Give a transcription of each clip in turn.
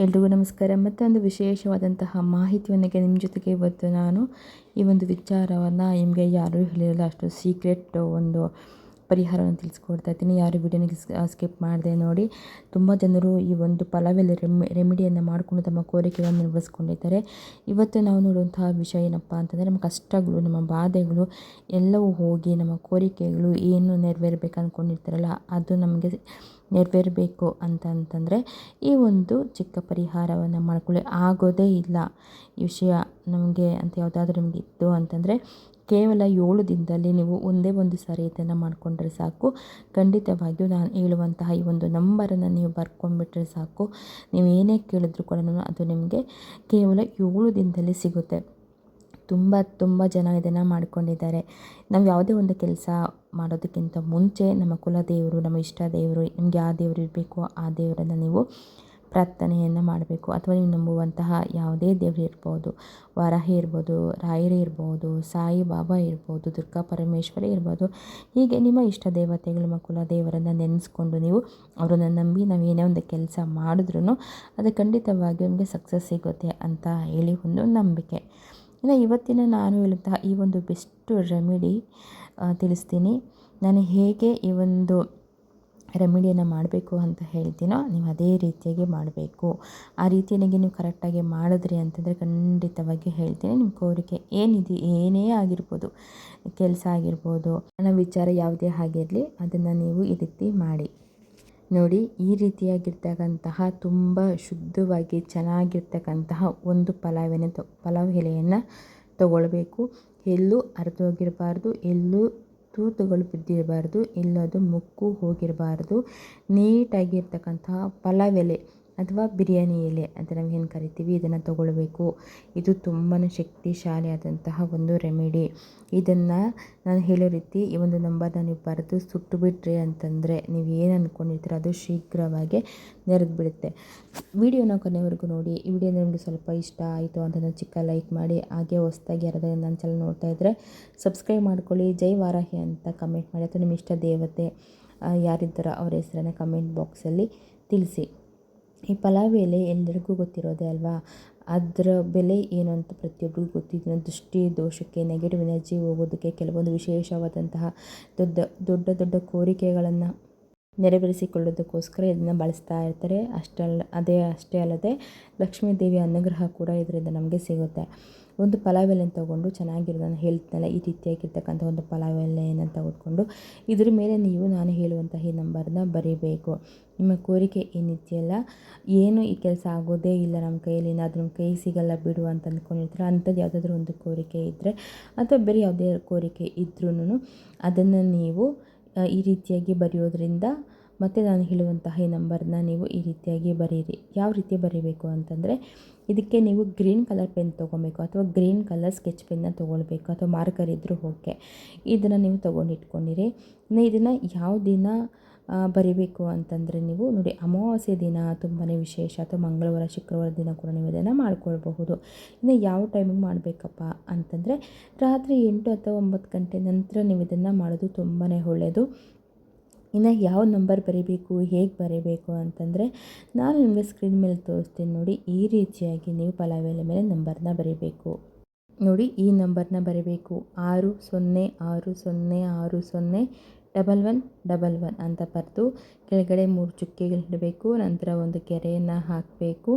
ಎಲ್ರಿಗೂ ನಮಸ್ಕಾರ. ಮತ್ತೊಂದು ವಿಶೇಷವಾದಂತಹ ಮಾಹಿತಿಯೊಂದಿಗೆ ನಿಮ್ಮ ಜೊತೆಗೆ ಇವತ್ತು ನಾನು ಈ ಒಂದು ವಿಚಾರವನ್ನು ನಿಮಗೆ ಯಾರೂ ಹೇಳಿರಲ್ಲ, ಅಷ್ಟು ಸೀಕ್ರೆಟ್ ಒಂದು ಪರಿಹಾರವನ್ನು ತಿಳಿಸ್ಕೊಡ್ತಾ ಇದ್ದೀನಿ. ಯಾರು ವಿಡಿಯೋನ ಸ್ಕಿಪ್ ಮಾಡದೆ ನೋಡಿ. ತುಂಬ ಜನರು ಈ ಒಂದು ಪಲಾವೆಲೆ ರೆಮಿಡಿಯನ್ನು ಮಾಡಿಕೊಂಡು ತಮ್ಮ ಕೋರಿಕೆಗಳನ್ನು ನಿರ್ವಹಿಸ್ಕೊಂಡಿದ್ದಾರೆ. ಇವತ್ತು ನಾವು ನೋಡುವಂತಹ ವಿಷಯ ಏನಪ್ಪ ಅಂತಂದರೆ, ನಮ್ಮ ಕಷ್ಟಗಳು, ನಮ್ಮ ಬಾಧೆಗಳು ಎಲ್ಲವೂ ಹೋಗಿ ನಮ್ಮ ಕೋರಿಕೆಗಳು ಏನು ನೆರವೇರಬೇಕು ಅಂದ್ಕೊಂಡಿರ್ತಾರಲ್ಲ, ಅದು ನಮಗೆ ನೆರವೇರಬೇಕು ಅಂತಂದರೆ ಈ ಒಂದು ಚಿಕ್ಕ ಪರಿಹಾರವನ್ನು ಮಾಡ್ಕೊಳ್ಳಿ. ಆಗೋದೇ ಇಲ್ಲ ಈ ವಿಷಯ ನಮಗೆ ಅಂತ ಯಾವುದಾದ್ರೂ ನಿಮಗೆ ಇತ್ತು ಅಂತಂದರೆ, ಕೇವಲ 7 ದಿನದಲ್ಲಿ ನೀವು ಒಂದೇ ಒಂದು ಸಾರಿ ಇದನ್ನು ಮಾಡಿಕೊಂಡ್ರೆ ಸಾಕು. ಖಂಡಿತವಾಗಿಯೂ ನಾನು ಹೇಳುವಂತಹ ಈ ಒಂದು ನಂಬರನ್ನು ನೀವು ಬರ್ಕೊಂಡ್ಬಿಟ್ರೆ ಸಾಕು. ನೀವು ಏನೇ ಕೇಳಿದ್ರು ಕೂಡ ಅದು ನಿಮಗೆ ಕೇವಲ 7 ದಿನದಲ್ಲಿ ಸಿಗುತ್ತೆ. ತುಂಬ ಜನ ಇದನ್ನು ಮಾಡಿಕೊಂಡಿದ್ದಾರೆ. ನಾವು ಯಾವುದೇ ಒಂದು ಕೆಲಸ ಮಾಡೋದಕ್ಕಿಂತ ಮುಂಚೆ ನಮ್ಮ ಕುಲದೇವರು, ನಮ್ಮ ಇಷ್ಟ ದೇವರು, ನಿಮ್ಗೆ ಯಾವ ದೇವರು ಇರಬೇಕೋ ಆ ದೇವರನ್ನು ನೀವು ಪ್ರಾರ್ಥನೆಯನ್ನು ಮಾಡಬೇಕು. ಅಥವಾ ನೀವು ನಂಬುವಂತಹ ಯಾವುದೇ ದೇವರು ಇರ್ಬೋದು, ವಾರಾಹಿ ಇರ್ಬೋದು, ರಾಯರೇ ಇರ್ಬೋದು, ಸಾಯಿ ಬಾಬಾ ಇರ್ಬೋದು, ದುರ್ಗಾ ಪರಮೇಶ್ವರಿ ಇರ್ಬೋದು. ಹೀಗೆ ನಿಮ್ಮ ಇಷ್ಟ ದೇವತೆಗಳು, ನಿಮ್ಮ ಕುಲದೇವರನ್ನು ನೆನೆಸ್ಕೊಂಡು ನೀವು ಅವರನ್ನು ನಂಬಿ ನಾವು ಏನೇ ಒಂದು ಕೆಲಸ ಮಾಡಿದ್ರೂ ಅದು ಖಂಡಿತವಾಗಿ ನಿಮಗೆ ಸಕ್ಸಸ್ ಸಿಗುತ್ತೆ ಅಂತ ಹೇಳಿ ಒಂದು ನಂಬಿಕೆ. ಇನ್ನು ಇವತ್ತಿನ ನಾನು ಹೇಳುವಂತಹ ಈ ಒಂದು ಬೆಸ್ಟ್ ರೆಮಿಡಿ ತಿಳಿಸ್ತೀನಿ. ನಾನು ಹೇಗೆ ಈ ಒಂದು ರೆಮಿಡಿಯನ್ನು ಮಾಡಬೇಕು ಅಂತ ಹೇಳ್ತೀನೋ ನೀವು ಅದೇ ರೀತಿಯಾಗಿ ಮಾಡಬೇಕು. ಆ ರೀತಿಯಾಗಿ ನೀವು ಕರೆಕ್ಟಾಗಿ ಮಾಡಿದ್ರಿ ಅಂತಂದರೆ ಖಂಡಿತವಾಗಿ ಹೇಳ್ತೀನಿ, ನಿಮ್ಮ ಕೋರಿಕೆ ಏನೇ ಆಗಿರ್ಬೋದು, ಕೆಲಸ ಆಗಿರ್ಬೋದು, ನನ್ನ ವಿಚಾರ ಯಾವುದೇ ಆಗಿರಲಿ, ಅದನ್ನು ನೀವು ಈ ರೀತಿ ಮಾಡಿ ನೋಡಿ. ಈ ರೀತಿಯಾಗಿರ್ತಕ್ಕಂತಹ ತುಂಬ ಶುದ್ಧವಾಗಿ ಚೆನ್ನಾಗಿರ್ತಕ್ಕಂತಹ ಒಂದು ಪಲಾವ್ ಎಲೆಯನ್ನು ತಗೊಳ್ಬೇಕು. ಎಲ್ಲೂ ಹರಿದೋಗಿರಬಾರ್ದು, ಎಲ್ಲೂ ತೂತುಗಳು ಬಿದ್ದಿರಬಾರ್ದು, ಎಲ್ಲದು ಮುಕ್ಕು ಹೋಗಿರಬಾರ್ದು. ನೀಟಾಗಿರ್ತಕ್ಕಂತಹ ಪಲಾವ್ ಎಲೆ ಅಥವಾ ಬಿರಿಯಾನಿ ಎಲೆ ಅಂತ ನಾವು ಏನು ಕರಿತೀವಿ, ಇದನ್ನು ತಗೊಳ್ಬೇಕು. ಇದು ತುಂಬಾ ಶಕ್ತಿಶಾಲಿಯಾದಂತಹ ಒಂದು ರೆಮಿಡಿ. ಇದನ್ನು ನಾನು ಹೇಳೋ ರೀತಿ ಈ ಒಂದು ನಂಬರ್ನ ನೀವು ಬರೆದು ಸುಟ್ಟು ಬಿಟ್ರಿ ಅಂತಂದರೆ ನೀವು ಏನು ಅಂದ್ಕೊಂಡಿರ್ತೀರ ಅದು ಶೀಘ್ರವಾಗಿ ನೆರೆದು ಬಿಡುತ್ತೆ. ವಿಡಿಯೋನ ಕೊನೆವರೆಗೂ ನೋಡಿ. ಈ ವಿಡಿಯೋ ನಿಮಗೆ ಸ್ವಲ್ಪ ಇಷ್ಟ ಆಯಿತು ಅಂತಂದರೆ ಚಿಕ್ಕ ಲೈಕ್ ಮಾಡಿ. ಹಾಗೆ ಹೊಸದಾಗಿ ಯಾರಾದರೂ ನನ್ನ ಚಾನಲ್ ನೋಡ್ತಾ ಇದ್ದರೆ ಸಬ್ಸ್ಕ್ರೈಬ್ ಮಾಡ್ಕೊಳ್ಳಿ. ಜೈ ವಾರಾಹಿ ಅಂತ ಕಮೆಂಟ್ ಮಾಡಿ, ಅಥವಾ ನಿಮ್ಮ ಇಷ್ಟ ದೇವತೆ ಯಾರಿದ್ದಾರೋ ಅವರ ಹೆಸರನ್ನು ಕಮೆಂಟ್ ಬಾಕ್ಸಲ್ಲಿ ತಿಳಿಸಿ. ಈ ಪಲಾವ್ ಎಲೆ ಎಲ್ಲರಿಗೂ ಗೊತ್ತಿರೋದೇ ಅಲ್ವಾ, ಅದರ ಬೆಲೆ ಏನು ಅಂತ ಪ್ರತಿಯೊಬ್ಬರಿಗೂ ಗೊತ್ತಿದ್ದು. ದೃಷ್ಟಿ ದೋಷಕ್ಕೆ, ನೆಗೆಟಿವ್ ಎನರ್ಜಿ ಹೋಗೋದಕ್ಕೆ, ಕೆಲವೊಂದು ವಿಶೇಷವಾದಂತಹ ದೊಡ್ಡ ಕೋರಿಕೆಗಳನ್ನು ನೆರವೇರಿಸಿಕೊಳ್ಳೋದಕ್ಕೋಸ್ಕರ ಇದನ್ನು ಬಳಸ್ತಾ ಇರ್ತಾರೆ. ಅಷ್ಟೇ ಅಲ್ಲದೆ ಲಕ್ಷ್ಮೀ ದೇವಿಯ ಅನುಗ್ರಹ ಕೂಡ ಇದರಿಂದ ನಮಗೆ ಸಿಗುತ್ತೆ. ಒಂದು ಪಲಾವ್ ಎಲೆಯನ್ನು ತೊಗೊಂಡು ಚೆನ್ನಾಗಿರೋದು, ನಾನು ಹೇಳ್ತೀನಲ್ಲ ಈ ರೀತಿಯಾಗಿರ್ತಕ್ಕಂಥ ಒಂದು ಪಲಾವ್ ಎಲೆಯನ್ನು ತೆಗೆದುಕೊಂಡು ಇದ್ರ ಮೇಲೆ ನೀವು ನಾನು ಹೇಳುವಂತಹ ಈ ನಂಬರ್ನ ಬರೀಬೇಕು. ನಿಮ್ಮ ಕೋರಿಕೆ ಏನಿದೆಯಲ್ಲ, ಏನು ಈ ಕೆಲಸ ಆಗೋದೇ ಇಲ್ಲ ನಮ್ಮ ಕೈಯಲ್ಲಿ, ಅದು ನಮ್ಮ ಕೈ ಸಿಗಲ್ಲ ಬಿಡು ಅಂತ ಅಂದ್ಕೊಂಡಿರ್ತೀರ, ಅಂಥದ್ದು ಯಾವುದಾದ್ರೂ ಒಂದು ಕೋರಿಕೆ ಇದ್ದರೆ ಅಥವಾ ಬೇರೆ ಯಾವುದೇ ಕೋರಿಕೆ ಇದ್ರೂ ಅದನ್ನು ನೀವು ಈ ರೀತಿಯಾಗಿ ಬರೆಯೋದ್ರಿಂದ, ಮತ್ತು ನಾನು ಹೇಳುವಂತಹ ಈ ನಂಬರ್ನ ನೀವು ಈ ರೀತಿಯಾಗಿ ಬರೀರಿ. ಯಾವ ರೀತಿ ಬರೀಬೇಕು ಅಂತಂದರೆ, ಇದಕ್ಕೆ ನೀವು ಗ್ರೀನ್ ಕಲರ್ ಪೆನ್ ತೊಗೊಬೇಕು, ಅಥವಾ ಗ್ರೀನ್ ಕಲರ್ ಸ್ಕೆಚ್ ಪೆನ್ನ ತೊಗೊಳ್ಬೇಕು, ಅಥವಾ ಮಾರ್ಕರ್ ಇದ್ದರೂ ಓಕೆ. ಇದನ್ನು ನೀವು ತೊಗೊಂಡಿಟ್ಕೊಂಡಿರಿ. ಇನ್ನು ಇದನ್ನು ಯಾವ ದಿನ ಬರೀಬೇಕು ಅಂತಂದರೆ, ನೀವು ನೋಡಿ ಅಮಾವಾಸ್ಯೆ ದಿನ ತುಂಬಾ ವಿಶೇಷ, ಅಥವಾ ಮಂಗಳವಾರ ಶುಕ್ರವಾರ ದಿನ ಕೂಡ ನೀವು ಇದನ್ನು ಮಾಡ್ಕೊಳ್ಬಹುದು. ಇನ್ನು ಯಾವ ಟೈಮಿಗೆ ಮಾಡಬೇಕಪ್ಪ ಅಂತಂದರೆ, ರಾತ್ರಿ 8 ಅಥವಾ 9 ಗಂಟೆ ನಂತರ ನೀವು ಇದನ್ನು ಮಾಡೋದು ತುಂಬಾ ಒಳ್ಳೆಯದು. ಇನ್ನು ಯಾವ ನಂಬರ್ ಬರೀಬೇಕು, ಹೇಗೆ ಬರೀಬೇಕು ಅಂತಂದರೆ, ನಾನು ನಿಮಗೆ ಸ್ಕ್ರೀನ್ ಮೇಲೆ ತೋರಿಸ್ತೀನಿ ನೋಡಿ. ಈ ರೀತಿಯಾಗಿ ನೀವು ಪಲಾವ್ ಎಲೆ ಮೇಲೆ ನಂಬರ್ನ ಬರೀಬೇಕು ನೋಡಿ. ಈ ನಂಬರ್ನ ಬರೀಬೇಕು 6060601111 ಅಂತ ಬರೆದು ಕೆಳಗಡೆ 3 ಚುಕ್ಕೆಗಳಿಡಬೇಕು. ನಂತರ ಒಂದು ಗೆರೆಯನ್ನು ಹಾಕಬೇಕು.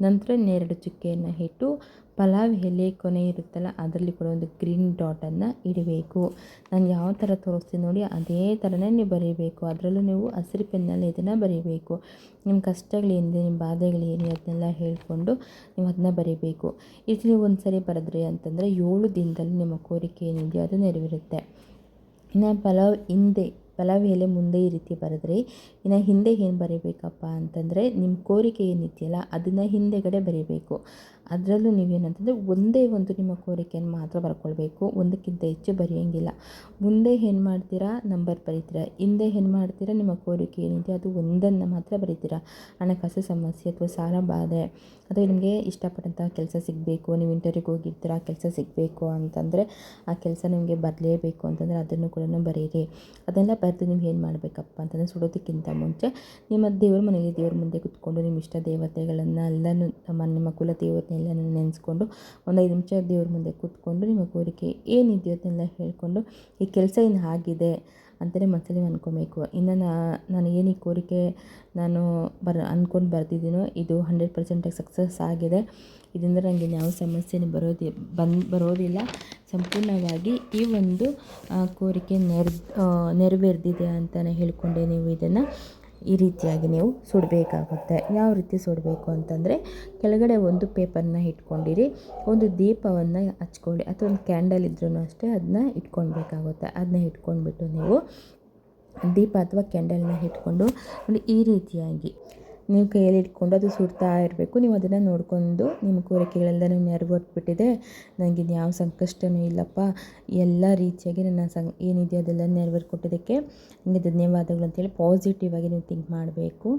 ನಂತರ 2 ಚುಕ್ಕೆಯನ್ನು ಇಟ್ಟು ಪಲಾವ್ ಎಲೆ ಕೊನೆ ಇರುತ್ತಲ್ಲ ಅದರಲ್ಲಿ ಕೂಡ ಒಂದು ಗ್ರೀನ್ ಡಾಟನ್ನು ಇಡಬೇಕು. ನಾನು ಯಾವ ಥರ ತೋರಿಸ್ತೀನಿ ನೋಡಿ ಅದೇ ಥರನೇ ನೀವು ಬರೀಬೇಕು. ಅದರಲ್ಲೂ ನೀವು ಹಸಿರು ಪೆನ್ನಲ್ಲಿ ಇದನ್ನು ಬರೀಬೇಕು. ನಿಮ್ಮ ಕಷ್ಟಗಳೇನಿದೆ, ನಿಮ್ಮ ಬಾಧೆಗಳೇನಿದೆ ಅದನ್ನೆಲ್ಲ ಹೇಳಿಕೊಂಡು ನೀವು ಅದನ್ನ ಬರೀಬೇಕು. ಇದು ನೀವು ಒಂದು ಸರಿ ಬರೆದ್ರಿ ಅಂತಂದರೆ 7 ದಿನದಲ್ಲಿ ನಿಮ್ಮ ಕೋರಿಕೆ ಏನಿದೆ ಅದು ನೆರವೇರುತ್ತೆ. ಇನ್ನು ಪಲಾವ್ ಎಲೆ ಮುಂದೆ ಈ ರೀತಿ ಬರೆದ್ರಿ. ಇನ್ನು ಹಿಂದೆ ಏನು ಬರೀಬೇಕಪ್ಪ ಅಂತಂದರೆ, ನಿಮ್ಮ ಕೋರಿಕೆ ಏನಿದೆಯಲ್ಲ ಅದನ್ನು ಹಿಂದೆಗಡೆ ಬರೀಬೇಕು. ಅದರಲ್ಲೂ ನೀವೇನಂತಂದರೆ ಒಂದೇ ಒಂದು ನಿಮ್ಮ ಕೋರಿಕೆಯನ್ನು ಮಾತ್ರ ಬರ್ಕೊಳ್ಬೇಕು, ಒಂದಕ್ಕಿಂತ ಹೆಚ್ಚು ಬರೆಯೋಂಗಿಲ್ಲ. ಮುಂದೆ ಏನು ಮಾಡ್ತೀರಾ, ನಂಬರ್ ಬರೀತೀರಾ. ಹಿಂದೆ ಏನು ಮಾಡ್ತೀರಾ, ನಿಮ್ಮ ಕೋರಿಕೆ ಏನಿದೆ ಅದು ಒಂದನ್ನು ಮಾತ್ರ ಬರೀತೀರಾ. ಹಣಕಾಸು ಸಮಸ್ಯೆ ಅಥವಾ ಸಾಲ ಬಾಧೆ, ಅಥವಾ ನಿಮಗೆ ಇಷ್ಟಪಟ್ಟಂತಹ ಕೆಲಸ ಸಿಗಬೇಕು, ನೀವು ಇಂಟರ್ವ್ಯೂಗೆ ಹೋಗಿರ್ತೀರಾ, ಕೆಲಸ ಸಿಗಬೇಕು ಅಂತಂದರೆ ಆ ಕೆಲಸ ನಿಮಗೆ ಬರಲೇಬೇಕು ಅಂತಂದರೆ ಅದನ್ನು ಕೂಡ ಬರೀರಿ. ಅದೆಲ್ಲ ಬರೆದು ನೀವು ಏನು ಮಾಡಬೇಕಪ್ಪ ಅಂತಂದರೆ ಸುಡೋದಕ್ಕಿಂತ ಮುಂಚೆ ನಿಮ್ಮ ದೇವ್ರ ಮನೆಯಲ್ಲಿ ದೇವ್ರ ಮುಂದೆ ಕೂತ್ಕೊಂಡು ನಿಮ್ಮ ಇಷ್ಟ ದೇವತೆಗಳನ್ನು ಎಲ್ಲನೂ ನಿಮ್ಮ ಕುಲ ದೇವತೆನೆಲ್ಲನೂ ನೆನೆಸ್ಕೊಂಡು ಒಂದು 5 ನಿಮಿಷ ದೇವ್ರ ಮುಂದೆ ಕೂತ್ಕೊಂಡು ನಿಮ್ಮ ಕೋರಿಕೆ ಏನಿದೆಯೋ ಅದನ್ನೆಲ್ಲ ಹೇಳಿಕೊಂಡು ಈ ಕೆಲಸ ಇನ್ನು ಆಗಿದೆ ಅಂತಲೇ ಮನಸ್ಸಲ್ಲಿ ಅಂದ್ಕೊಬೇಕು. ಇನ್ನು ನಾನು ಏನು ಈ ಕೋರಿಕೆ ನಾನು ಅಂದ್ಕೊಂಡು ಬರೆದಿದ್ದೀನೋ ಇದು 100% ಸಕ್ಸಸ್ ಆಗಿದೆ. ಇದರಿಂದ ನನಗೆ ಯಾವ ಸಮಸ್ಯೆನೂ ಬರೋದಿಲ್ಲ. ಸಂಪೂರ್ಣವಾಗಿ ಈ ಒಂದು ಕೋರಿಕೆ ನೆರವೇರಿದೆ ಅಂತಲೇ ಹೇಳಿಕೊಂಡೆ ನೀವು ಇದನ್ನು ಈ ರೀತಿಯಾಗಿ ನೀವು ಸುಡಬೇಕಾಗುತ್ತೆ. ಯಾವ ರೀತಿ ಸುಡಬೇಕು ಅಂತಂದರೆ ಕೆಳಗಡೆ ಒಂದು ಪೇಪರ್ನ ಇಟ್ಕೊಂಡಿರಿ, ಒಂದು ದೀಪವನ್ನು ಹಚ್ಕೊಳ್ಳಿ ಅಥವಾ ಒಂದು ಕ್ಯಾಂಡಲ್ ಇದ್ರೂ ಅಷ್ಟೇ ಅದನ್ನ ಇಟ್ಕೊಳ್ಬೇಕಾಗುತ್ತೆ. ಅದನ್ನ ಇಟ್ಕೊಂಡ್ಬಿಟ್ಟು ನೀವು ದೀಪ ಅಥವಾ ಕ್ಯಾಂಡಲ್ನ ಇಟ್ಕೊಂಡು ನೋಡಿ ಈ ರೀತಿಯಾಗಿ ನೀವು ಕೈಯಲ್ಲಿ ಇಟ್ಕೊಂಡು ಅದು ಸುಡ್ತಾ ಇರಬೇಕು. ನೀವು ಅದನ್ನು ನೋಡಿಕೊಂಡು ನಿಮ್ಮ ಕೋರಿಕೆಗಳೆಲ್ಲನೂ ನೆರವೇರ್ಬಿಟ್ಟಿದೆ, ನನಗೆ ಯಾವ ಸಂಕಷ್ಟವೂ ಇಲ್ಲಪ್ಪ, ಎಲ್ಲ ರೀತಿಯಾಗಿ ನನ್ನ ಏನಿದೆ ಅದೆಲ್ಲ ನೆರವೇರಿಕೊಟ್ಟಿದ್ದಕ್ಕೆ ನಿಮಗೆ ಧನ್ಯವಾದಗಳು ಅಂತೇಳಿ ಪಾಸಿಟಿವ್ ಆಗಿ ನೀವು ಥಿಂಕ್ ಮಾಡಬೇಕು.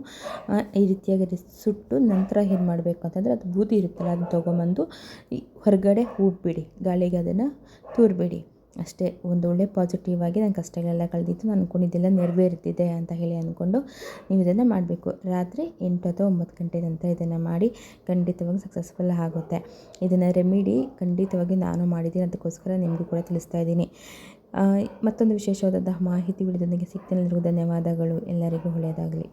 ಈ ರೀತಿಯಾಗಿ ಸುಟ್ಟು ನಂತರ ಏನು ಮಾಡಬೇಕು ಅಂತಂದರೆ ಅದು ಬೂದಿ ಇರುತ್ತಲ್ಲ ಅದನ್ನ ತೊಗೊಂಬಂದು ಹೊರಗಡೆ ಹೂಬಿಡಿ, ಗಾಳಿಗೆ ಅದನ್ನು ತೂರಿಬಿಡಿ ಅಷ್ಟೇ. ಒಂದು ಒಳ್ಳೆ ಪಾಸಿಟಿವ್ ಆಗಿ ನನ್ನ ಕಷ್ಟಗಳೆಲ್ಲ ಕಳೆದಿತ್ತು, ನಾನು ಅಂದ್ಕೊಂಡಿದ್ದೆಲ್ಲ ನೆರವೇರ್ತಿದೆ ಅಂತ ಹೇಳಿ ಅಂದ್ಕೊಂಡು ನೀವು ಇದನ್ನು ಮಾಡಬೇಕು. ರಾತ್ರಿ 8 ಅಥವಾ 9 ಗಂಟೆ ನಂತರ ಇದನ್ನು ಮಾಡಿ, ಖಂಡಿತವಾಗಿ ಸಕ್ಸಸ್ಫುಲ್ ಆಗುತ್ತೆ. ಇದನ್ನು ರೆಮಿಡಿ ಖಂಡಿತವಾಗಿ ನಾನು ಮಾಡಿದ್ದೀನಿ, ಅದಕ್ಕೋಸ್ಕರ ನಿಮಗೂ ಕೂಡ ತಿಳಿಸ್ತಾ ಇದ್ದೀನಿ. ಮತ್ತೊಂದು ವಿಶೇಷವಾದಂತಹ ಮಾಹಿತಿ ಉಳಿದೊಂದಿಗೆ ಸಿಗ್ತೇನೆ. ಎಲ್ಲರಿಗೂ ಧನ್ಯವಾದಗಳು. ಎಲ್ಲರಿಗೂ ಒಳ್ಳೆಯದಾಗಲಿ.